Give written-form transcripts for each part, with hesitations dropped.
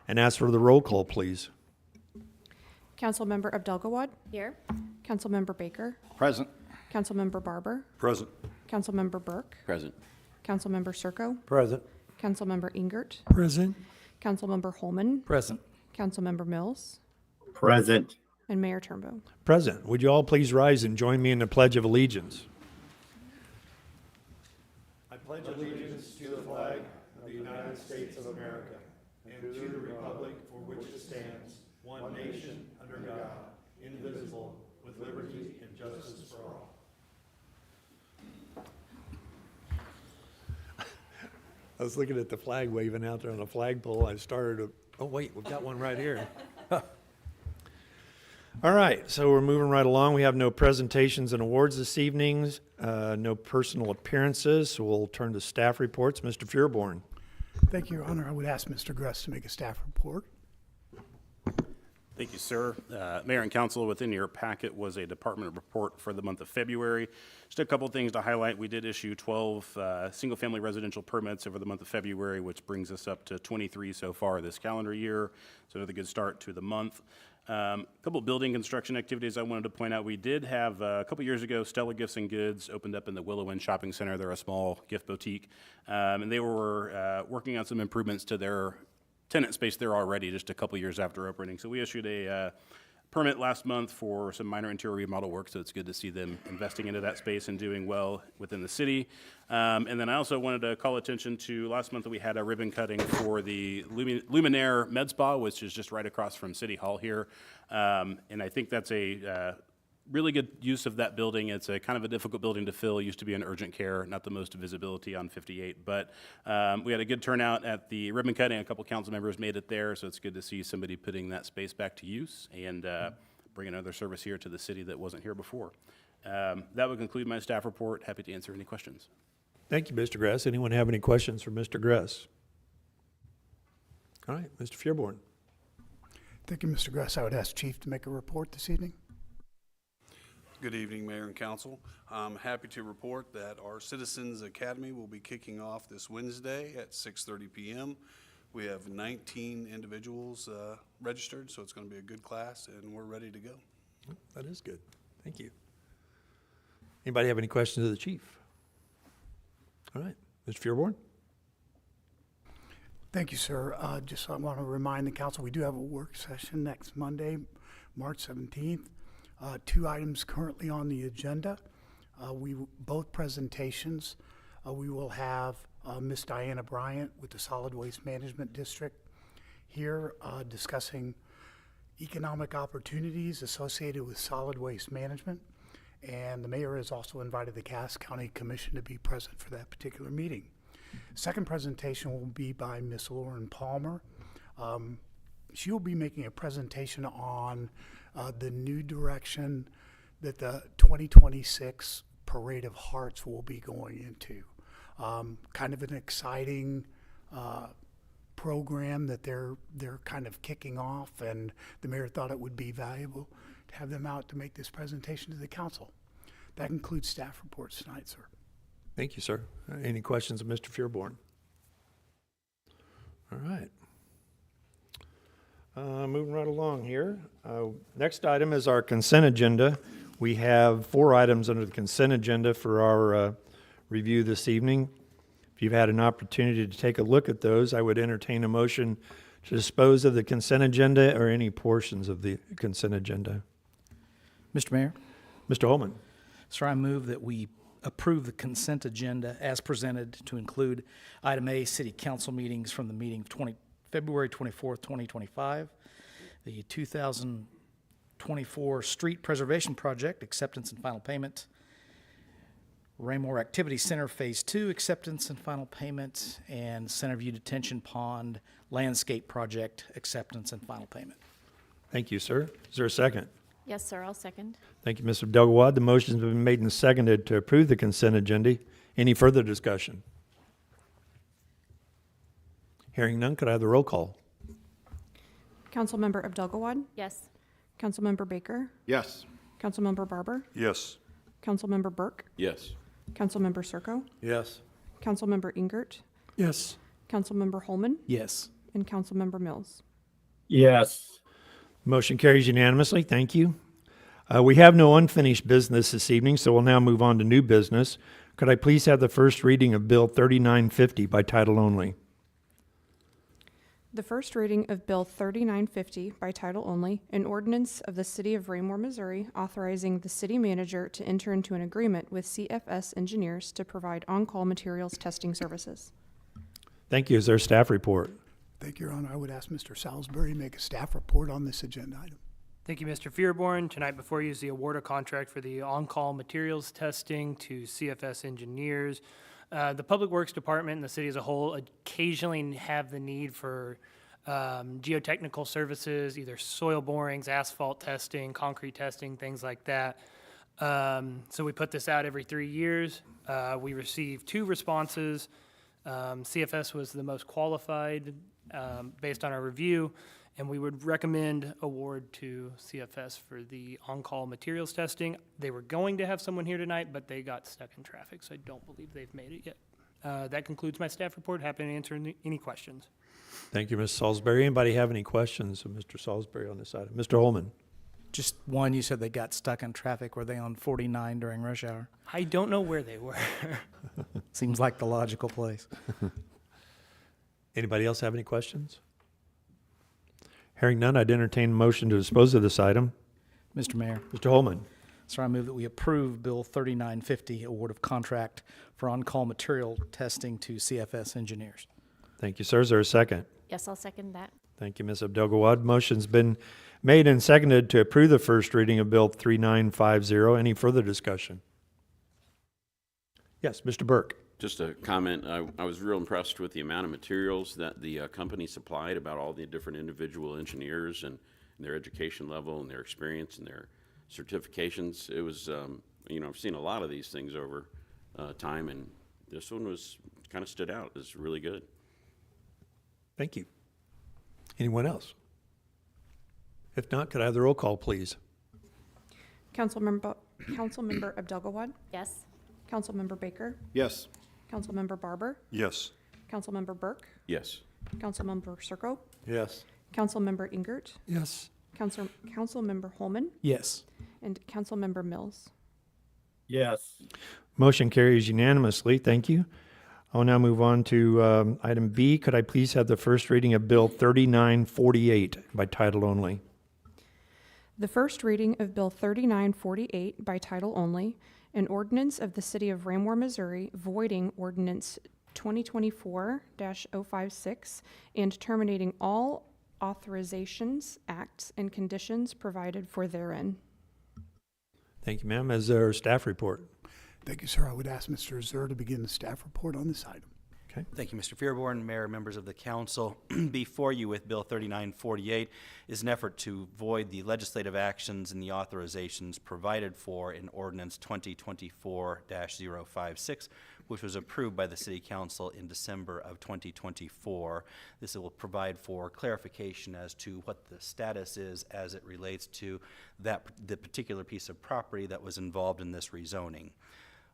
and ask for the roll call, please. Councilmember Abdelgawad, Here. Councilmember Baker, Present. Councilmember Barber, Present. Councilmember Burke, Present. Councilmember Circo, Present. Councilmember Ingert, Present. Councilmember Holman, Present. Councilmember Mills, Present. and Mayor Turnbow. Present. Would you all please rise and join me in the Pledge of Allegiance? I pledge allegiance to the flag of the United States of America and to the republic for which it stands, one nation, under God, indivisible, with liberty and justice for all. I was looking at the flag waving out there on the flagpole. I started to, oh wait, we've got one right here. All right, so we're moving right along. We have no presentations and awards this evening, no personal appearances, so we'll turn to staff reports. Mr. Feuerborn. Thank you, Your Honor. I would ask Mr. Gress to make a staff report. Thank you, sir. Mayor and Council, within your packet was a department report for the month of February. Just a couple things to highlight. We did issue 12 single-family residential permits over the month of February, which brings us up to 23 so far this calendar year. So another good start to the month. A couple building construction activities I wanted to point out. We did have, a couple years ago, Stella Gifts and Goods opened up in the Willow Inn Shopping Center. They're a small gift boutique. And they were working on some improvements to their tenant space there already just a couple years after opening. So we issued a permit last month for some minor interior remodel work, so it's good to see them investing into that space and doing well within the city. And then I also wanted to call attention to last month that we had a ribbon cutting for the Luminaire Med Spa, which is just right across from City Hall here. And I think that's a really good use of that building. It's a kind of a difficult building to fill. It used to be an urgent care, not the most visibility on 58, but we had a good turnout at the ribbon cutting. A couple council members made it there, so it's good to see somebody putting that space back to use and bring another service here to the city that wasn't here before. That would conclude my staff report. Happy to answer any questions. Thank you, Mr. Gress. Anyone have any questions for Mr. Gress? All right, Mr. Feuerborn. Thank you, Mr. Gress. I would ask Chief to make a report this evening. Good evening, Mayor and Council. I'm happy to report that our Citizens Academy will be kicking off this Wednesday at 6:30 p.m. We have 19 individuals registered, so it's going to be a good class, and we're ready to go. That is good. Thank you. Anybody have any questions of the chief? All right, Mr. Feuerborn. Thank you, sir. Just I want to remind the council, we do have a work session next Monday, March 17th. Two items currently on the agenda. Both presentations. We will have Ms. Diana Bryant with the Solid Waste Management District here discussing economic opportunities associated with solid waste management. And the mayor has also invited the Cass County Commission to be present for that particular meeting. Second presentation will be by Ms. Lauren Palmer. She will be making a presentation on the new direction that the 2026 Parade of Hearts will be going into. Kind of an exciting program that they're kind of kicking off, and the mayor thought it would be valuable to have them out to make this presentation to the council. That concludes staff reports tonight, sir. Thank you, sir. Any questions of Mr. Feuerborn? All right. Moving right along here. Next item is our consent agenda. We have 4 items under the consent agenda for our review this evening. If you've had an opportunity to take a look at those, I would entertain a motion to dispose of the consent agenda or any portions of the consent agenda. Mr. Mayor, Mr. Holman. sir, I move that we approve the consent agenda as presented to include item A, city council meetings from the meeting of February 24th, 2025, the 2024 Street Preservation Project, acceptance and final payment, Raymore Activity Center Phase 2, acceptance and final payment, and Centerview Detention Pond Landscape Project, acceptance and final payment. Thank you, sir. Is there a second? Yes, sir, I'll second. Thank you, Mr. Abdelgawad. The motion's been made and seconded to approve the consent agenda. Any further discussion? Hearing none, could I have the roll call? Councilmember Abdelgawad, Yes. Councilmember Baker, Yes. Councilmember Barber, Yes. Councilmember Burke, Yes. Councilmember Circo, Yes. Councilmember Ingert, Yes. Councilmember Holman, Yes. and Councilmember Mills. Yes. Motion carries unanimously. Thank you. We have no unfinished business this evening, so we'll now move on to new business. Could I please have the first reading of Bill 3950 by title only? The first reading of Bill 3950 by title only, an ordinance of the City of Raymore, Missouri, authorizing the city manager to enter into an agreement with CFS Engineers to provide on-call materials testing services. Thank you. Is there a staff report? Thank you, Your Honor. I would ask Mr. Salisbury to make a staff report on this agenda item. Thank you, Mr. Fearborn. Tonight before you is the award of contract for the on-call materials testing to CFS Engineers. The Public Works Department and the city as a whole occasionally have the need for geotechnical services, either soil borings, asphalt testing, concrete testing, things like that. So we put this out every 3 years. We received 2 responses. CFS was the most qualified based on our review, and we would recommend award to CFS for the on-call materials testing. They were going to have someone here tonight, but they got stuck in traffic, so I don't believe they've made it yet. That concludes my staff report. Happy to answer any questions. Thank you, Ms. Salisbury. Anybody have any questions of Mr. Salisbury on this item? Mr. Holman? Just one, you said they got stuck in traffic. Were they on 49 during rush hour? I don't know where they were. Seems like the logical place. Anybody else have any questions? Hearing none, I'd entertain a motion to dispose of this item. Mr. Mayor, Mr. Holman? sir, I move that we approve Bill 3950, award of contract for on-call material testing to CFS Engineers. Thank you, sir. Is there a second? Yes, I'll second that. Thank you, Ms. Abdelgawad. Motion's been made and seconded to approve the first reading of Bill 3950. Any further discussion? Yes, Mr. Burke. Just a comment, I was real impressed with the amount of materials that the company supplied, about all the different individual engineers and their education level and their experience and their certifications. It was, I've seen a lot of these things over time, and this one was kind of stood out. It's really good. Thank you. Anyone else? If not, could I have the roll call, please? Councilmember Abdelgawad, Yes. Councilmember Baker, Yes. Councilmember Barber, Yes. Councilmember Burke, Yes. Councilmember Circo, Yes. Councilmember Ingert, Yes. Councilmember Holman, Yes. and Councilmember Mills. Yes. Motion carries unanimously. Thank you. I'll now move on to item B. Could I please have the first reading of Bill 3948 by title only? The first reading of Bill 3948 by title only, an ordinance of the City of Raymore, Missouri, voiding Ordinance 2024-056 and terminating all authorizations, acts, and conditions provided for therein. Thank you, ma'am. Is there a staff report? Thank you, sir. I would ask Mr. Zur to begin the staff report on this item. Okay. Thank you, Mr. Fearborn, Mayor, members of the council. Before you with Bill 3948 is an effort to void the legislative actions and the authorizations provided for in Ordinance 2024-056, which was approved by the City Council in December of 2024. This will provide for clarification as to what the status is as it relates to the particular piece of property that was involved in this rezoning.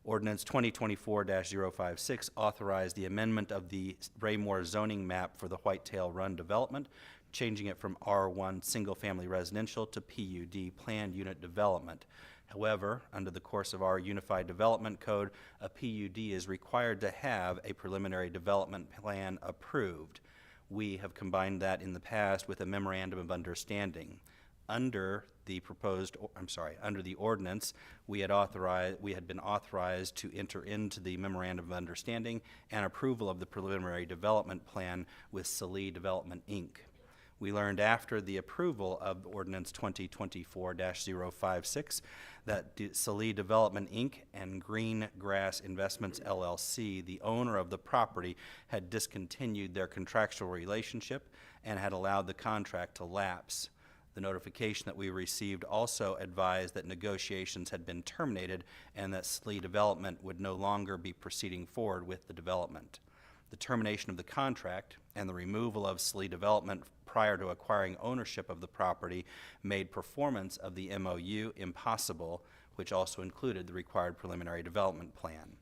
Ordinance 2024-056 authorized the amendment of the Raymore zoning map for the Whitetail Run development, changing it from R1 single-family residential to PUD planned unit development. However, under the course of our Unified Development Code, a PUD is required to have a preliminary development plan approved. We have combined that in the past with a memorandum of understanding. Under the ordinance, we had been authorized to enter into the memorandum of understanding and approval of the preliminary development plan with Salee Development, Inc. We learned after the approval of Ordinance 2024-056 that Salee Development, Inc. and Green Grass Investments, LLC, the owner of the property, had discontinued their contractual relationship and had allowed the contract to lapse. The notification that we received also advised that negotiations had been terminated and that Salee Development would no longer be proceeding forward with the development. The termination of the contract and the removal of Salee Development prior to acquiring ownership of the property made performance of the MOU impossible, which also included the required preliminary development plan.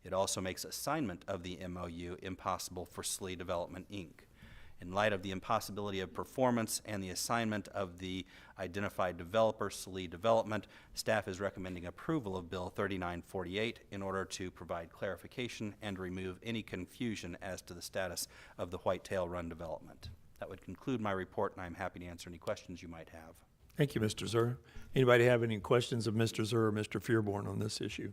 It also makes assignment of the MOU impossible for Salee Development, Inc. In light of the impossibility of performance and the assignment of the identified developer, Salee Development, staff is recommending approval of Bill 3948 in order to provide clarification and remove any confusion as to the status of the Whitetail Run development. That would conclude my report, and I'm happy to answer any questions you might have. Thank you, Mr. Zur. Anybody have any questions of Mr. Zur or Mr. Fearborn on this issue?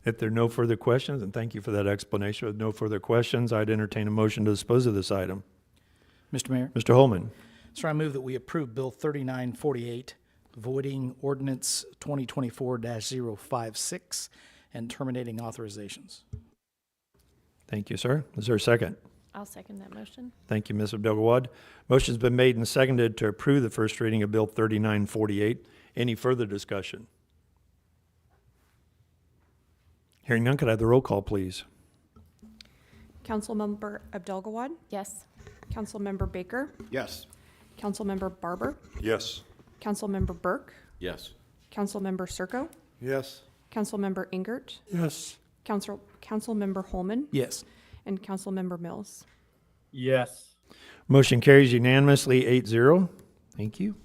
If there are no further questions, and thank you for that explanation, with no further questions, I'd entertain a motion to dispose of this item. Mr. Mayor, Mr. Holman, sir, I move that we approve Bill 3948, voiding Ordinance 2024-056 and terminating authorizations. thank you, sir. Is there a second? I'll second that motion. Thank you, Ms. Abdelgawad. Motion's been made and seconded to approve the first reading of Bill 3948. Any further discussion? Hearing none, could I have the roll call, please? Councilmember Abdelgawad, Yes. Councilmember Baker, Yes. Councilmember Barber, Yes. Councilmember Burke, Yes. Councilmember Circo, Yes. Councilmember Ingert, Yes. Councilmember Holman, Yes. and Councilmember Mills. Yes. Motion carries unanimously, 8-0. Thank you.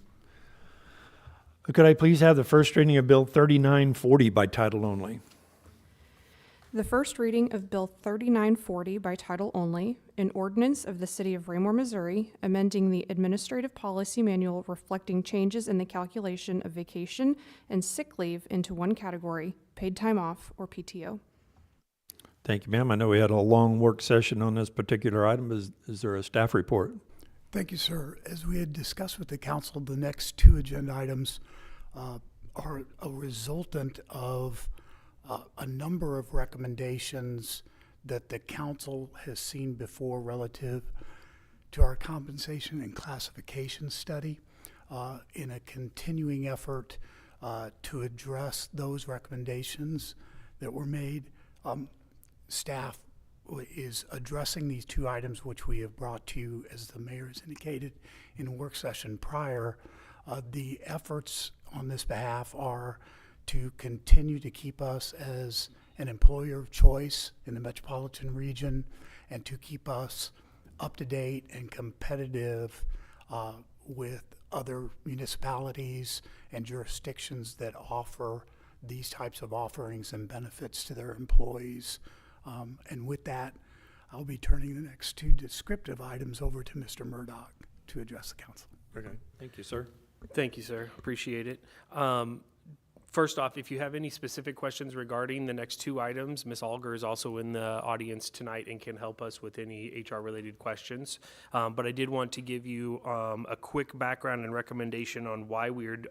Could I please have the first reading of Bill 3940 by title only? The first reading of Bill 3940 by title only, an ordinance of the City of Raymore, Missouri, amending the Administrative Policy Manual reflecting changes in the calculation of vacation and sick leave into one category, paid time off, or PTO. Thank you, ma'am. I know we had a long work session on this particular item. Is there a staff report? Thank you, sir. As we had discussed with the council, the next two agenda items are a resultant of a number of recommendations that the council has seen before relative to our compensation and classification study in a continuing effort to address those recommendations that were made. Staff is addressing these two items, which we have brought to you, as the mayor has indicated, in a work session prior. The efforts on this behalf are to continue to keep us as an employer of choice in the metropolitan region and to keep us up to date and competitive with other municipalities and jurisdictions that offer these types of offerings and benefits to their employees. And with that, I'll be turning the next two descriptive items over to Mr. Murdoch to address the council. Okay. Thank you, sir. Thank you, sir. Appreciate it. First off, if you have any specific questions regarding the next two items, Ms. Alger is also in the audience tonight and can help us with any HR-related questions. But I did want to give you a quick background and recommendation on why we're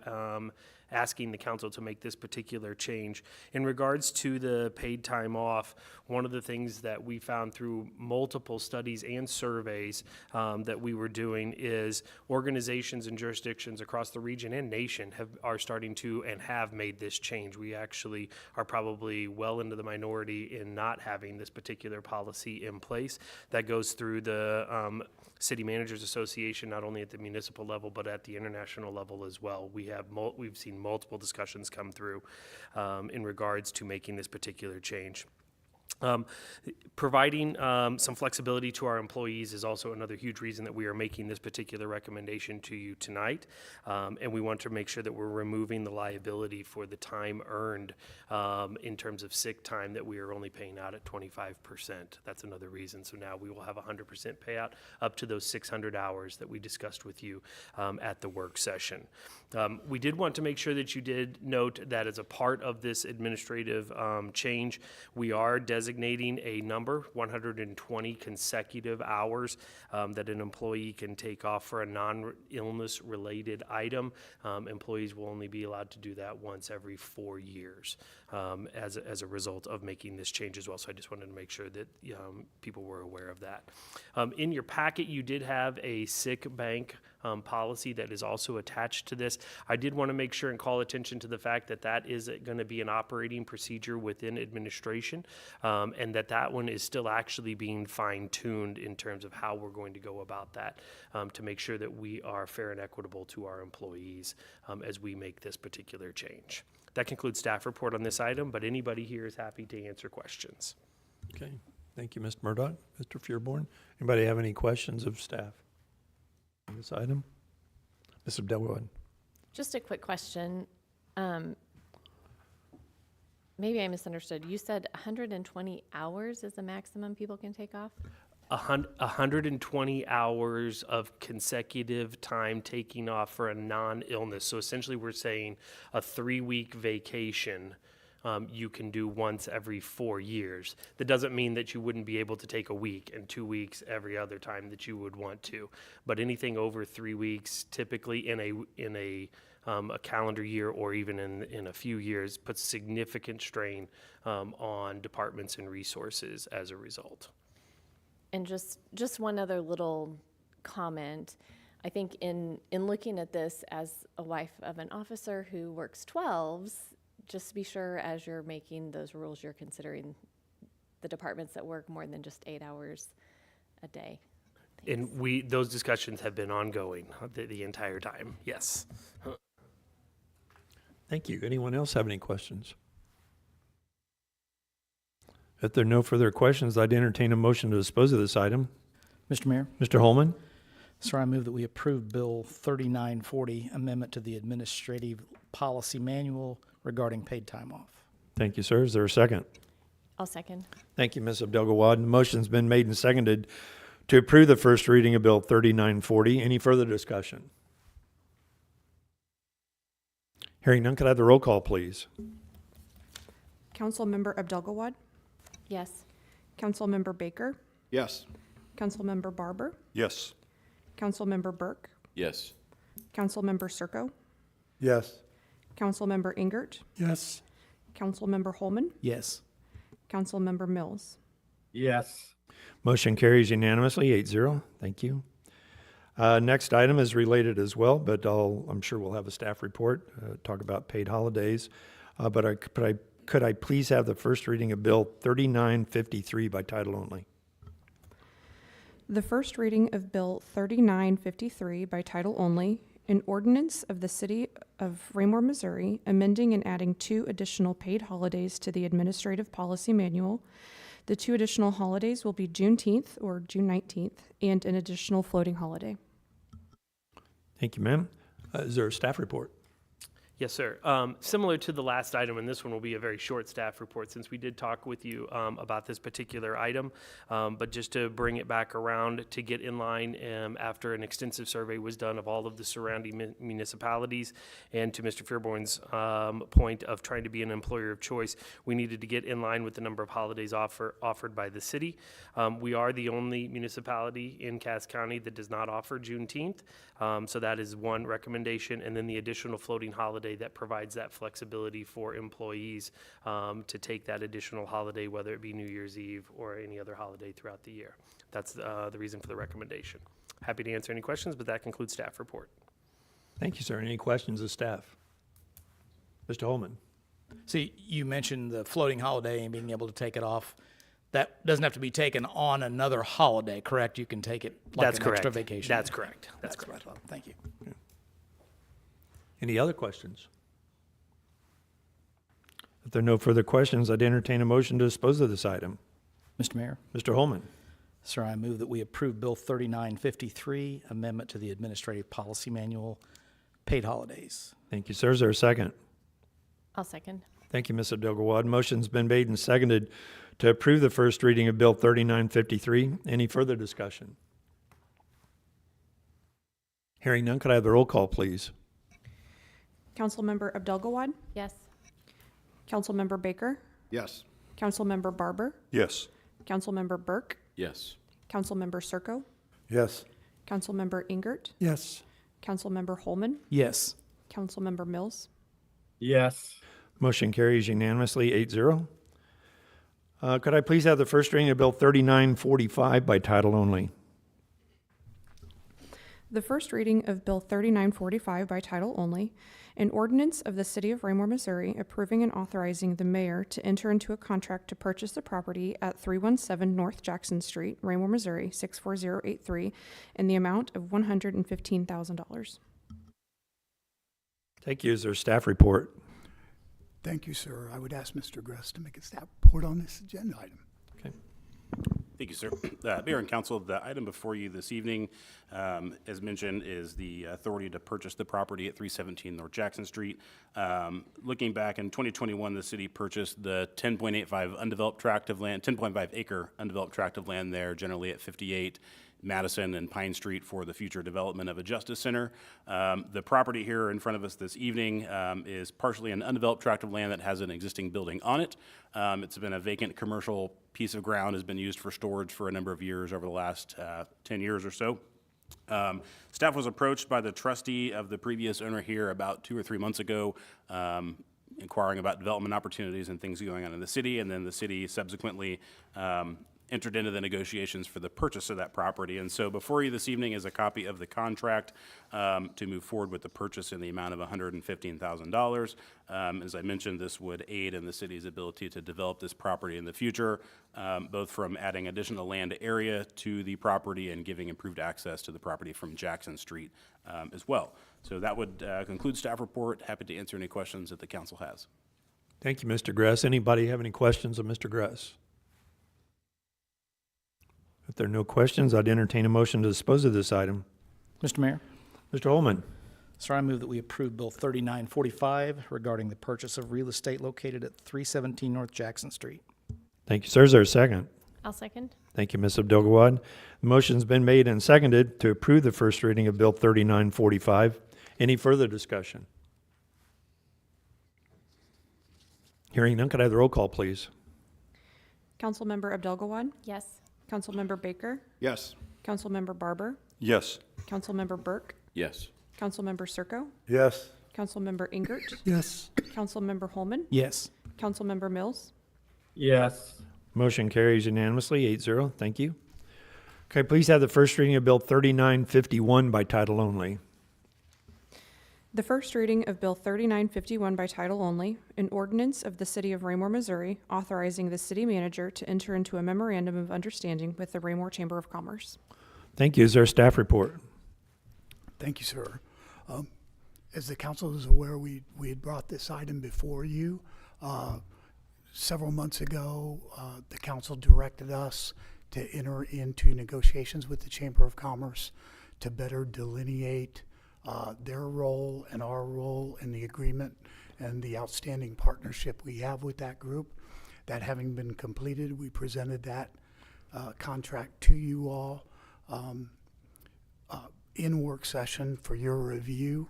asking the council to make this particular change. In regards to the paid time off, one of the things that we found through multiple studies and surveys that we were doing is organizations and jurisdictions across the region and nation are starting to and have made this change. We actually are probably well into the minority in not having this particular policy in place. That goes through the City Managers Association, not only at the municipal level, but at the international level as well. We've seen multiple discussions come through in regards to making this particular change. Providing some flexibility to our employees is also another huge reason that we are making this particular recommendation to you tonight. And we want to make sure that we're removing the liability for the time earned in terms of sick time that we are only paying out at 25%. That's another reason. So now we will have 100% payout up to those 600 hours that we discussed with you at the work session. We did want to make sure that you did note that as a part of this administrative change, we are designating a number, 120 consecutive hours that an employee can take off for a non-illness related item. Employees will only be allowed to do that once every 4 years as a result of making this change as well. So I just wanted to make sure that people were aware of that. In your packet, you did have a sick bank policy that is also attached to this. I did want to make sure and call attention to the fact that that is going to be an operating procedure within administration, and that one is still actually being fine-tuned in terms of how we're going to go about that to make sure that we are fair and equitable to our employees as we make this particular change. That concludes staff report on this item, but anybody here is happy to answer questions. Okay. Thank you, Mr. Murdoch. Mr. Fearborn, anybody have any questions of staff on this item? Ms. Abdelwood? Just a quick question. Maybe I misunderstood. You said 120 hours is the maximum people can take off? 120 hours of consecutive time taking off for a non-illness. So essentially, we're saying a 3-week vacation you can do once every 4 years. That doesn't mean that you wouldn't be able to take a week and 2 weeks every other time that you would want to. But anything over 3 weeks, typically in a calendar year or even in a few years, puts significant strain on departments and resources as a result. And just one other little comment. I think in looking at this as a wife of an officer who works 12s, just be sure as you're making those rules, you're considering the departments that work more than just 8 hours a day. And those discussions have been ongoing the entire time, yes. Thank you. Anyone else have any questions? If there are no further questions, I'd entertain a motion to dispose of this item. Mr. Mayor, Mr. Holman? sir, I move that we approve Bill 3940, amendment to the Administrative Policy Manual regarding paid time off. Thank you, sir. Is there a second? I'll second. Thank you, Ms. Abdelgawad. The motion's been made and seconded to approve the first reading of Bill 3940. Any further discussion? Hearing none, could I have the roll call, please? Councilmember Abdelgawad, Yes. Councilmember Baker, Yes. Councilmember Barber, Yes. Councilmember Burke, Yes. Councilmember Circo, Yes. Councilmember Ingert, Yes. Councilmember Holman, Yes. Councilmember Mills. Yes. Motion carries unanimously, 8-0. Thank you. Next item is related as well, but I'm sure we'll have a staff report, talk about paid holidays. Could I please have the first reading of Bill 3953 by title only? The first reading of Bill 3953 by title only, an ordinance of the City of Raymore, Missouri, amending and adding 2 additional paid holidays to the Administrative Policy Manual. The 2 additional holidays will be Juneteenth or June 19th and an additional floating holiday. Thank you, ma'am. Is there a staff report? Yes, sir. Similar to the last item, and this one will be a very short staff report since we did talk with you about this particular item. But just to bring it back around to get in line after an extensive survey was done of all of the surrounding municipalities, and to Mr. Fearborn's point of trying to be an employer of choice, we needed to get in line with the number of holidays offered by the city. We are the only municipality in Cass County that does not offer Juneteenth. So that is one recommendation, and then the additional floating holiday that provides that flexibility for employees to take that additional holiday, whether it be New Year's Eve or any other holiday throughout the year. That's the reason for the recommendation. Happy to answer any questions, but that concludes staff report. Thank you, sir. Any questions of staff? Mr. Holman? See, you mentioned the floating holiday and being able to take it off. That doesn't have to be taken on another holiday, correct? You can take it like That's an correct. extra vacation. That's correct. That's what I thought. Thank you. Any other questions? If there are no further questions, I'd entertain a motion to dispose of this item. Mr. Mayor, Mr. Holman? sir, I move that we approve Bill 3953, amendment to the Administrative Policy Manual, paid holidays. Thank you, sir. Is there a second? I'll second. Thank you, Ms. Abdelgawad. Motion's been made and seconded to approve the first reading of Bill 3953. Any further discussion? Hearing none, could I have the roll call, please? Councilmember Abdelgawad, Yes. Councilmember Baker, Yes. Councilmember Barber, Yes. Councilmember Burke, Yes. Councilmember Circo, Yes. Councilmember Ingert, Yes. Councilmember Holman, Yes. Councilmember Mills. Yes. Motion carries unanimously, 8-0. Could I please have the first reading of Bill 3945 by title only? The first reading of Bill 3945 by title only, an ordinance of the City of Raymore, Missouri, approving and authorizing the mayor to enter into a contract to purchase the property at 317 North Jackson Street, Raymore, Missouri, 64083, in the amount of $115,000. Thank you. Is there a staff report? Thank you, sir. I would ask Mr. Gress to make a staff report on this agenda item. Okay. Thank you, sir. Mayor and council, the item before you this evening, as mentioned, is the authority to purchase the property at 317 North Jackson Street. Looking back in 2021, the city purchased the 10.85 undeveloped tract of land, 10.5 acre undeveloped tract of land there, generally at 58 Madison and Pine Street for the future development of a justice center. The property here in front of us this evening is partially an undeveloped tract of land that has an existing building on it. It's been a vacant commercial piece of ground, has been used for storage for a number of years over the last 10 years or so. Staff was approached by the trustee of the previous owner here about 2 or 3 months ago, inquiring about development opportunities and things going on in the city, and then the city subsequently entered into the negotiations for the purchase of that property. And so before you this evening is a copy of the contract to move forward with the purchase in the amount of $115,000. As I mentioned, this would aid in the city's ability to develop this property in the future, both from adding additional land area to the property and giving improved access to the property from Jackson Street as well. So that would conclude staff report. Happy to answer any questions that the council has. Thank you, Mr. Gress. Anybody have any questions of Mr. Gress? If there are no questions, I'd entertain a motion to dispose of this item. Mr. Mayor, Mr. Holman, sir, I move that we approve Bill 3945 regarding the purchase of real estate located at 317 North Jackson Street. thank you, sir. Is there a second? I'll second. Thank you, Ms. Abdelgawad. The motion's been made and seconded to approve the first reading of Bill 3945. Any further discussion? Hearing none, could I have the roll call, please? Councilmember Abdelgawad, Yes. Councilmember Baker, Yes. Councilmember Barber, Yes. Councilmember Burke, Yes. Councilmember Circo, Yes. Councilmember Ingert, Yes. Councilmember Holman, Yes. Councilmember Mills, Yes. Motion carries unanimously, 8-0. Thank you. Okay, please have the first reading of Bill 3951 by title only. The first reading of Bill 3951 by title only, an ordinance of the City of Raymore, Missouri, authorizing the city manager to enter into a memorandum of understanding with the Raymore Chamber of Commerce. Thank you. Is there a staff report? Thank you, sir. As the council is aware, we had brought this item before you. Several months ago, the council directed us to enter into negotiations with the Chamber of Commerce to better delineate their role and our role in the agreement and the outstanding partnership we have with that group. That having been completed, we presented that contract to you all in work session for your review.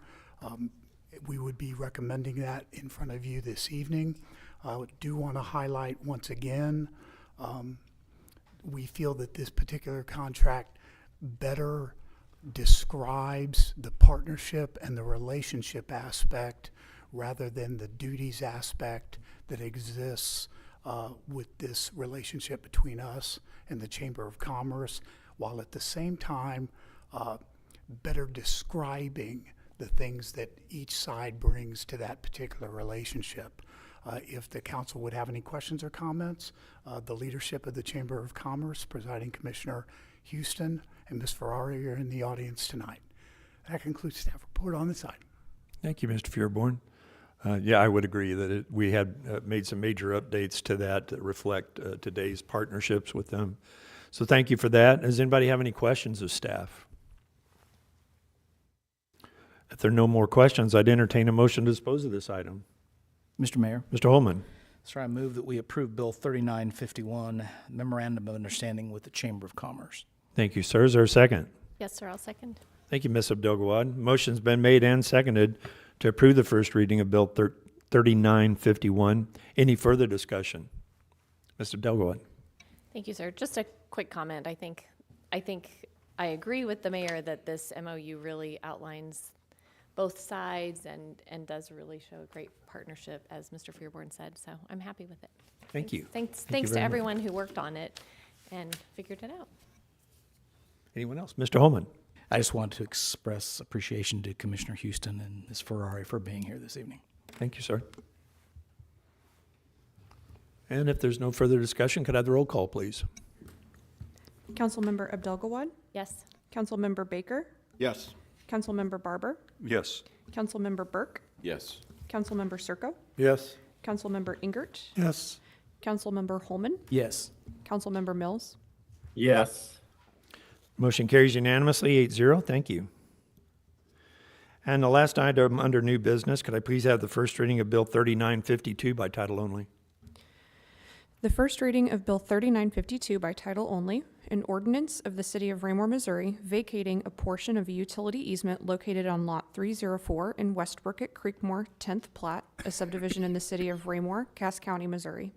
We would be recommending that in front of you this evening. I do want to highlight once again, we feel that this particular contract better describes the partnership and the relationship aspect rather than the duties aspect that exists with this relationship between us and the Chamber of Commerce, while at the same time better describing the things that each side brings to that particular relationship. If the council would have any questions or comments, the leadership of the Chamber of Commerce, Presiding Commissioner Houston and Ms. Ferrari are in the audience tonight. That concludes staff report on this item. Thank you, Mr. Fearborn. Yeah, I would agree that we had made some major updates to that reflect today's partnerships with them. So thank you for that. Does anybody have any questions of staff? If there are no more questions, I'd entertain a motion to dispose of this item. Mr. Mayor, Mr. Holman, sir, I move that we approve Bill 3951, Memorandum of Understanding with the Chamber of Commerce. thank you, sir. Is there a second? Yes, sir, I'll second. Thank you, Ms. Abdelgawad. Motion's been made and seconded to approve the first reading of Bill 3951. Any further discussion? Mr. Abdelgawad. Thank you, sir. Just a quick comment. I think I agree with the mayor that this MOU really outlines both sides and does really show a great partnership, as Mr. Fearborn said. So I'm happy with it. Thank you. Thanks you to very much. everyone who worked on it and figured it out. Anyone else? Mr. Holman. I just want to express appreciation to Commissioner Houston and Ms. Ferrari for being here this evening. Thank you, sir. And if there's no further discussion, could I have the roll call, please? Councilmember Abdelgawad, Yes. Councilmember Baker, Yes. Councilmember Barber, Yes. Councilmember Burke, Yes. Councilmember Circo, Yes. Councilmember Ingert, Yes. Councilmember Holman, Yes. Councilmember Mills, Yes. Motion carries unanimously, 8-0. Thank you. And the last item under new business, could I please have the first reading of Bill 3952 by title only? The first reading of Bill 3952 by title only, an ordinance of the City of Raymore, Missouri, vacating a portion of a utility easement located on Lot 304 in West Burkett Creekmore, 10th Plat, a subdivision in the City of Raymore, Cass County, Missouri.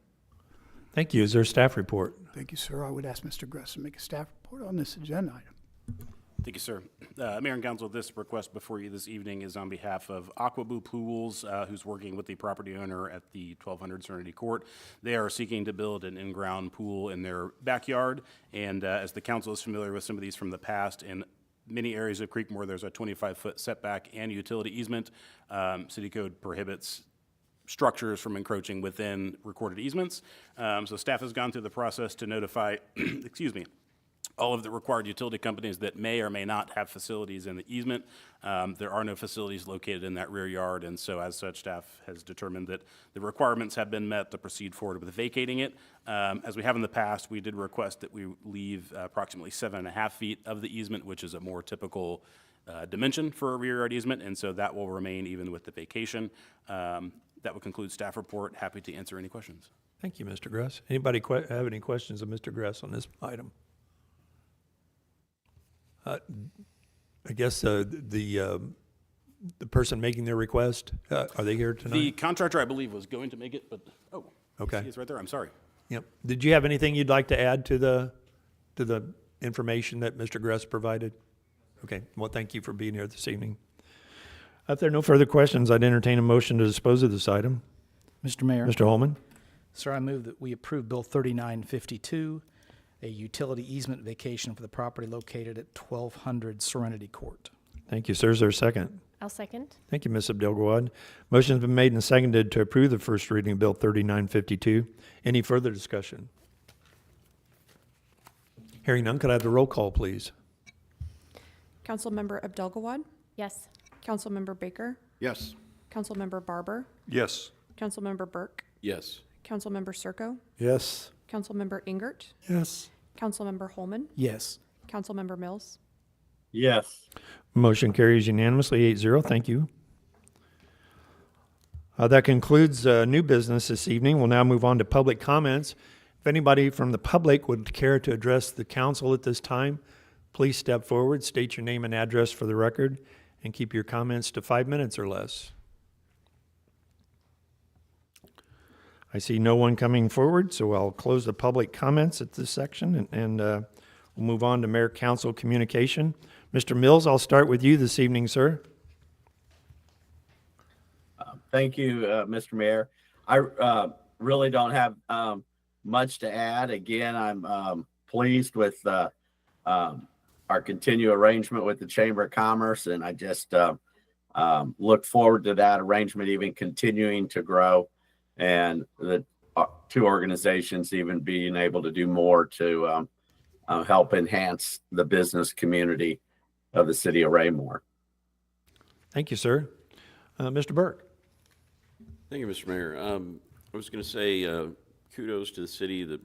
Thank you. Is there a staff report? Thank you, sir. I would ask Mr. Gress to make a staff report on this agenda item. Thank you, sir. Mayor and Council, this request before you this evening is on behalf of Aquaboo Pools, who's working with the property owner at the 1200 Serenity Court. They are seeking to build an in-ground pool in their backyard, and as the council is familiar with some of these from the past, in many areas of Creekmore, there's a 25-foot setback and utility easement. City code prohibits structures from encroaching within recorded easements. So staff has gone through the process to notify, excuse me, all of the required utility companies that may or may not have facilities in the easement. There are no facilities located in that rear yard, and so as such, staff has determined that the requirements have been met to proceed forward with vacating it. As we have in the past, we did request that we leave approximately 7.5 feet of the easement, which is a more typical dimension for a rear yard easement, and so that will remain even with the vacation. That will conclude staff report. Happy to answer any questions. Thank you, Mr. Gress. Anybody have any questions of Mr. Gress on this item? I guess the person making their request, are they here tonight? The contractor, I believe, was going to make it, but, oh, Okay. he's right there. I'm sorry. Yep. Did you have anything you'd like to add to the information that Mr. Gress provided? Okay. Well, thank you for being here this evening. If there are no further questions, I'd entertain a motion to dispose of this item. Mr. Mayor. Mr. Holman? Sir, I move that we approve Bill 3952, a utility easement vacation for the property located at 1200 Serenity Court. Thank you, sir. Is there a second? I'll second. Thank you, Ms. Abdelgawad. Motion's been made and seconded to approve the first reading of Bill 3952. Any further discussion? Hearing none, could I have the roll call, please? Councilmember Abdelgawad, Yes. Councilmember Baker, Yes. Councilmember Barber, Yes. Councilmember Burke, Yes. Councilmember Circo, Yes. Councilmember Ingert, Yes. Councilmember Holman, Yes. Councilmember Mills. Yes. Motion carries unanimously, 8-0. Thank you. That concludes new business this evening. We'll now move on to public comments. If anybody from the public would care to address the council at this time, please step forward, state your name and address for the record, and keep your comments to 5 minutes or less. I see no one coming forward, so I'll close the public comments at this section, and we'll move on to Mayor Council communication. Mr. Mills, I'll start with you this evening, sir. Thank you, Mr. Mayor. I really don't have much to add. Again, I'm pleased with our continued arrangement with the Chamber of Commerce, and I just look forward to that arrangement even continuing to grow, and the two organizations even being able to do more to help enhance the business community of the city of Raymore. Thank you, sir. Mr. Burke. Thank you, Mr. Mayor. I was going to say kudos to the city that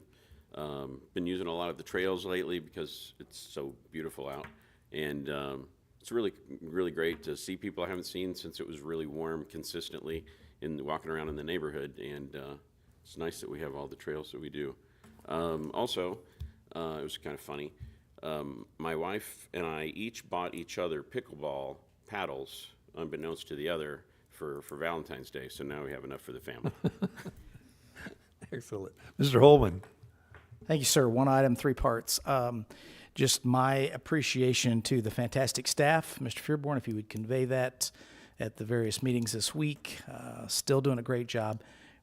been using a lot of the trails lately because it's so beautiful out. And it's really, really great to see people I haven't seen since it was really warm consistently in walking around in the neighborhood. And it's nice that we have all the trails that we do. Also, it was kind of funny. My wife and I each bought each other pickleball paddles, unbeknownst to the other, for Valentine's Day. So now we have enough for the family. Excellent. Mr. Holman. Thank you, sir. One item, 3 parts. Just my appreciation to the fantastic staff. Mr. Fearborn, if you would convey that at the various meetings this week. Still doing a great job.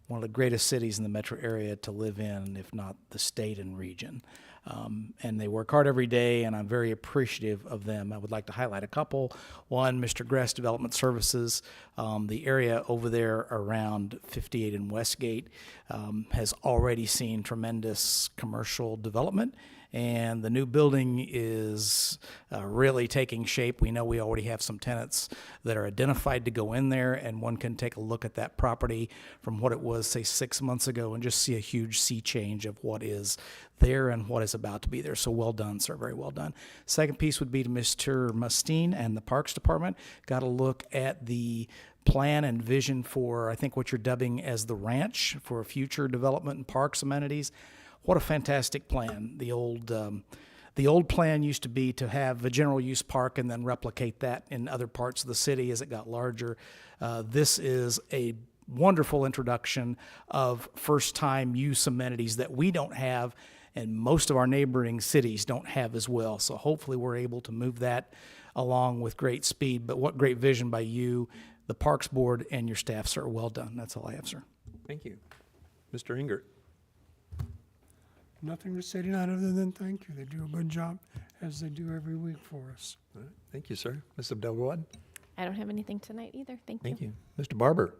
One of the greatest cities in the metro area to live in, if not the state and region. And they work hard every day, and I'm very appreciative of them. I would like to highlight a couple. One, Mr. Gress Development Services. The area over there around 58 and Westgate has already seen tremendous commercial development, And the new building is really taking shape. We know we already have some tenants that are identified to go in there, and one can take a look at that property from what it was, say, 6 months ago, and just see a huge sea change of what is there and what is about to be there. So well done, sir, very well done. Second piece would be to Mr. Mustine and the Parks Department. Got to look at the plan and vision for, I think, what you're dubbing as the ranch for future development and parks amenities. What a fantastic plan. The old plan used to be to have a general use park and then replicate that in other parts of the city as it got larger. This is a wonderful introduction of first-time use amenities that we don't have and most of our neighboring cities don't have as well. So hopefully we're able to move that along with great speed. But what great vision by you, the Parks Board, and your staff, sir. Well done. That's all I have, sir. Thank you. Mr. Ingert? Nothing to say tonight other than thank you. They do a good job, as they do every week for us. All right. Thank you, sir. Ms. Abdelgawad? I don't have anything tonight either. Thank you. Thank you. Mr. Barber?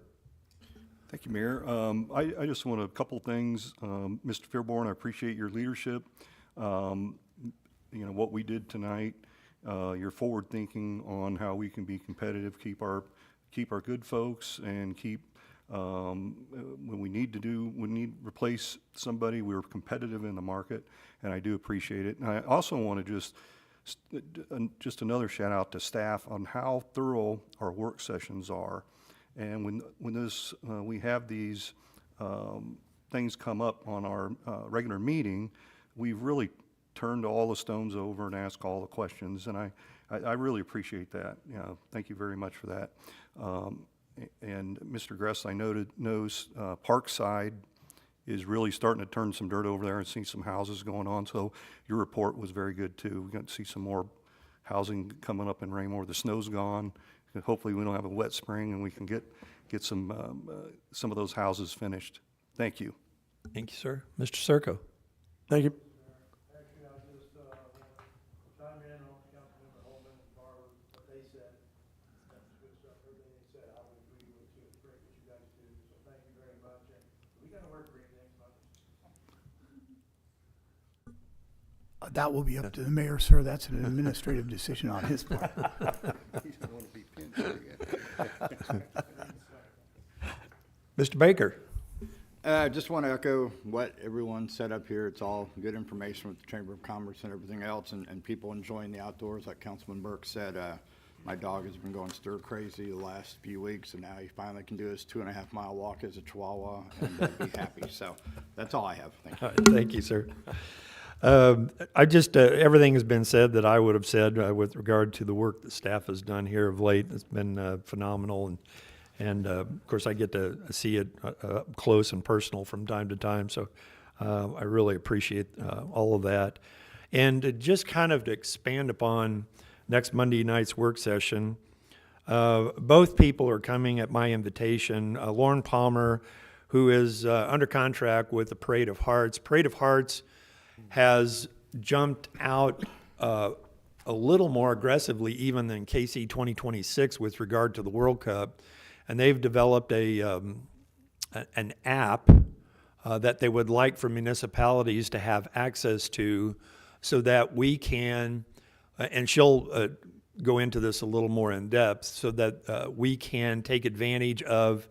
Thank you, Mayor. I just want a couple things. Mr. Fairborn, I appreciate your leadership. What we did tonight, your forward thinking on how we can be competitive, keep our good folks, and keep when we need to replace somebody, we're competitive in the market, and I do appreciate it. And I also want to just another shout out to staff on how thorough our work sessions are. And when we have these things come up on our regular meeting, we've really turned all the stones over and asked all the questions, and I really appreciate that. Thank you very much for that. And Mr. Gress, I knows Parkside is really starting to turn some dirt over there and see some houses going on. So your report was very good too. We got to see some more housing coming up in Raymore. The snow's gone. Hopefully we don't have a wet spring and we can get some of those houses finished. Thank you. Thank you, sir. Mr. Circo? Thank you. Actually, I just want to chime in on Councilmember Holman and Barber, what they said. That's good stuff. Everything they said, I would agree with too. It's great what you guys do. So thank you very much. And we got to work for you next month. That will be up to the mayor, sir. That's an administrative decision on his part. Mr. Baker? I just want to echo what everyone said up here. It's all good information with the Chamber of Commerce and everything else, and people enjoying the outdoors. Like Councilman Burke said, my dog has been going stir crazy the last few weeks, and now he finally can do his 2.5-mile walk as a Chihuahua and be happy. So that's all I have. Thank you. All right, thank you, sir. Everything has been said that I would have said with regard to the work that staff has done here of late. It's been phenomenal, and of course I get to see it up close and personal from time to time. So I really appreciate all of that. And just kind of to expand upon next Monday night's work session, both people are coming at my invitation. Lauren Palmer, who is under contract with the Parade of Hearts. Parade of Hearts has jumped out a little more aggressively even than KC 2026 with regard to the World Cup. And they've developed an app that they would like for municipalities to have access to so that we can, and she'll go into this a little more in depth, so that we can take advantage of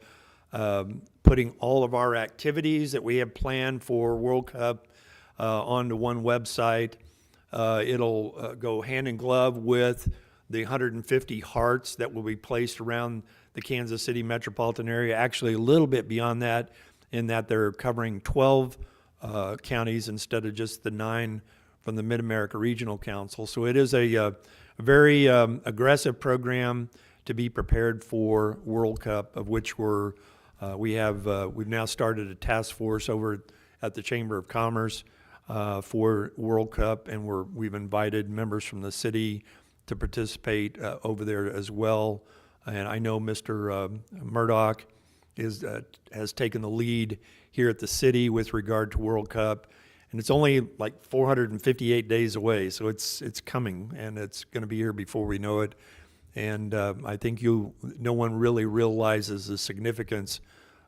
putting all of our activities that we have planned for World Cup onto one website. It'll go hand in glove with the 150 hearts that will be placed around the Kansas City metropolitan area, actually a little bit beyond that, in that they're covering 12 counties instead of just the 9 from the Mid-America Regional Council. So it is a very aggressive program to be prepared for World Cup, of which we've now started a task force over at the Chamber of Commerce for World Cup, and we've invited members from the city to participate over there as well. And I know Mr. Murdoch has taken the lead here at the city with regard to World Cup, and it's only like 458 days away, so it's coming, and it's going to be here before we know it. And I think no one really realizes the significance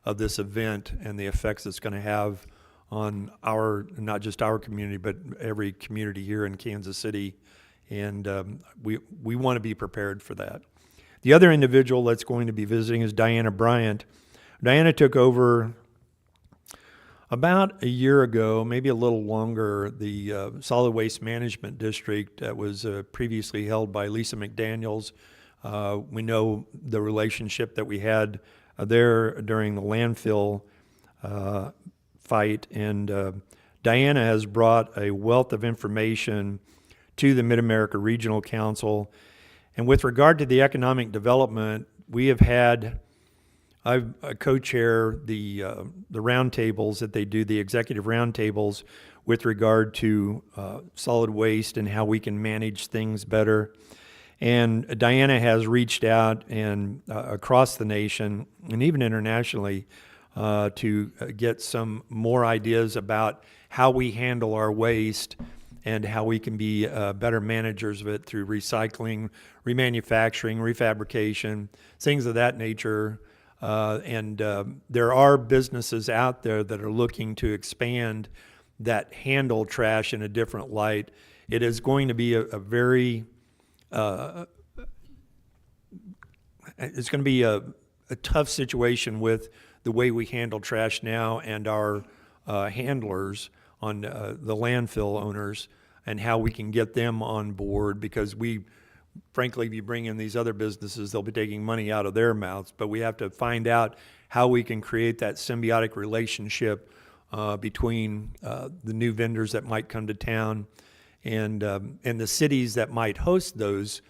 of this event and the effects it's going to have on our, not just our community, but every community here in Kansas City. And we want to be prepared for that. The other individual that's going to be visiting is Diana Bryant. Diana took over about a year ago, maybe a little longer, the Solid Waste Management District that was previously held by Lisa McDaniels. We know the relationship that we had there during the landfill fight, and Diana has brought a wealth of information to the Mid-America Regional Council. And with regard to the economic development, we have had, I co-chair the roundtables that they do, the executive roundtables with regard to solid waste and how we can manage things better. And Diana has reached out and across the nation and even internationally to get some more ideas about how we handle our waste and how we can be better managers of it through recycling, remanufacturing, refabrication, things of that nature. And there are businesses out there that are looking to expand that handle trash in a different light. It is going to be a very it's going to be a tough situation with the way we handle trash now and our handlers on the landfill owners and how we can get them on board, because we, frankly, if you bring in these other businesses, they'll be taking money out of their mouths. But we have to find out how we can create that symbiotic relationship between the new vendors that might come to town and the cities that might host those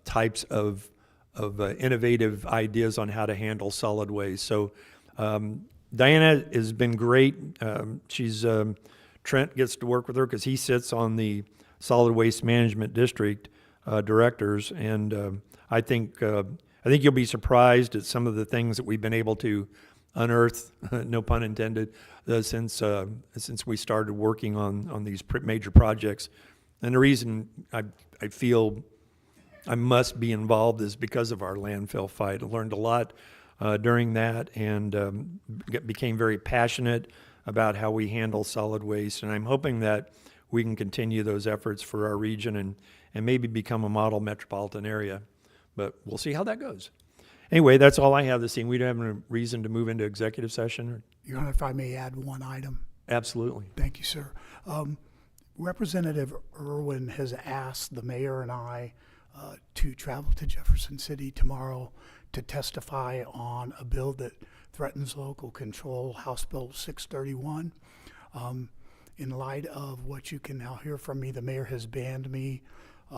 types of innovative ideas on how to handle solid waste. So Diana has been great. Trent gets to work with her because he sits on the Solid Waste Management District directors, and I think you'll be surprised at some of the things that we've been able to unearth, no pun intended, since we started working on these major projects. And the reason I feel I must be involved is because of our landfill fight. I learned a lot during that and became very passionate about how we handle solid waste. And I'm hoping that we can continue those efforts for our region and maybe become a model metropolitan area. But we'll see how that goes. Anyway, that's all I have this evening. We don't have any reason to move into executive session. Your Honor, if I may add one item. Absolutely. Thank you, sir. Representative Irwin has asked the mayor and I to travel to Jefferson City tomorrow to testify on a bill that threatens local control, House Bill 631. In light of what you can now hear from me, the mayor has banned me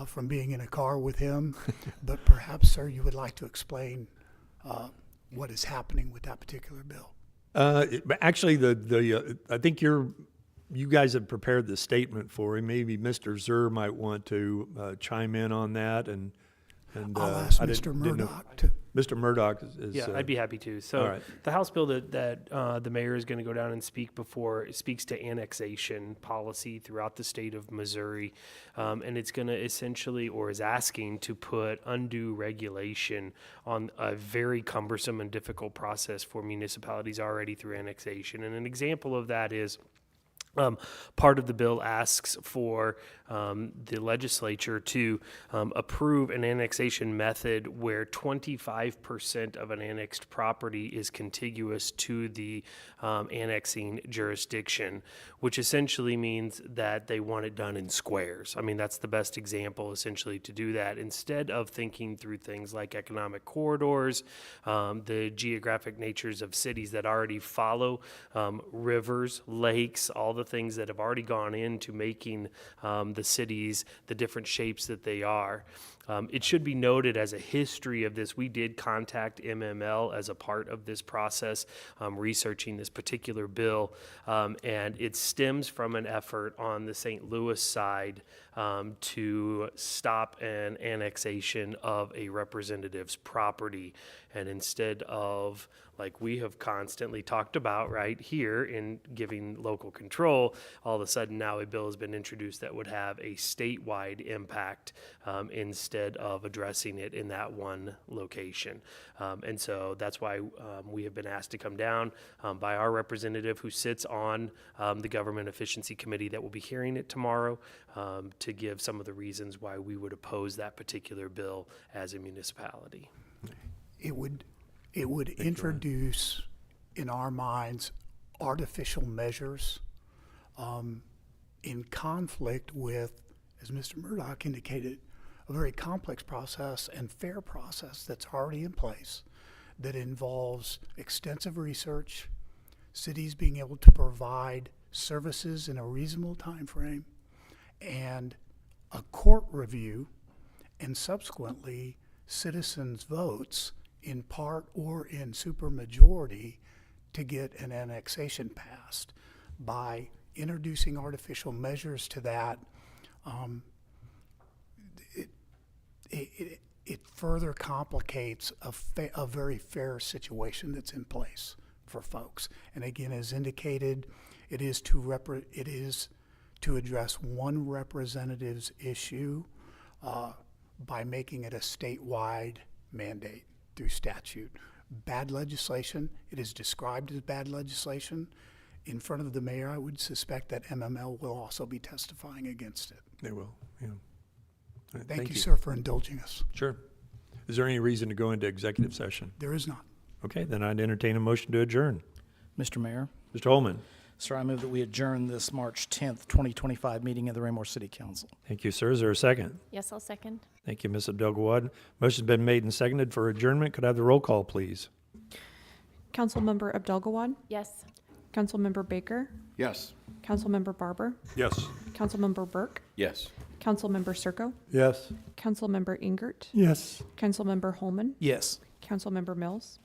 from being in a car with him. But perhaps, sir, you would like to explain what is happening with that particular bill. Actually, I think you guys have prepared the statement for him. Maybe Mr. Zur might want to chime in on that, and I'll ask Mr. Murdoch to. Mr. Murdoch is. Yeah, I'd be happy to. So all right. The House bill that the mayor is going to go down and speaks to annexation policy throughout the state of Missouri, and it's going to essentially, or is asking to put undue regulation on a very cumbersome and difficult process for municipalities already through annexation. And an example of that is part of the bill asks for the legislature to approve an annexation method where 25% of an annexed property is contiguous to the annexing jurisdiction, which essentially means that they want it done in squares. I mean, that's the best example, essentially, to do that. Instead of thinking through things like economic corridors, the geographic natures of cities that already follow rivers, lakes, all the things that have already gone into making the cities the different shapes that they are. It should be noted as a history of this, we did contact MML as a part of this process, researching this particular bill, and it stems from an effort on the St. Louis side to stop an annexation of a representative's property. And instead of, like we have constantly talked about right here in giving local control, all of a sudden now a bill has been introduced that would have a statewide impact instead of addressing it in that one location. And so that's why we have been asked to come down by our representative who sits on the Government Efficiency Committee that will be hearing it tomorrow to give some of the reasons why we would oppose that particular bill as a municipality. It would introduce, in our minds, artificial measures in conflict with, as Mr. Murdoch indicated, a very complex process and fair process that's already in place that involves extensive research, cities being able to provide services in a reasonable time frame, and a court review, and subsequently citizens' votes in part or in supermajority to get an annexation passed. By introducing artificial measures to that, it further complicates a very fair situation that's in place for folks. And again, as indicated, it is to address one representative's issue by making it a statewide mandate through statute. Bad legislation, it is described as bad legislation. In front of the mayor, I would suspect that MML will also be testifying against it. They will, yeah. Thank you, sir, for indulging us. Sure. Is there any reason to go into executive session? There is not. Okay, then I'd entertain a motion to adjourn. Mr. Mayor, Mr. Holman? sir, I move that we adjourn this March 10th, 2025 meeting of the Raymore City Council. Thank you, sir. Is there a second? Yes, I'll second. Thank you, Ms. Abdel-Gawad. Motion's been made and seconded for adjournment. Could I have the roll call, please? Councilmember Abdel-Gawad, Yes. Councilmember Baker, Yes. Councilmember Barber, Yes. Councilmember Burke, Yes. Councilmember Circo, Yes. Councilmember Ingert, Yes. Councilmember Holman, Yes. Councilmember Mills,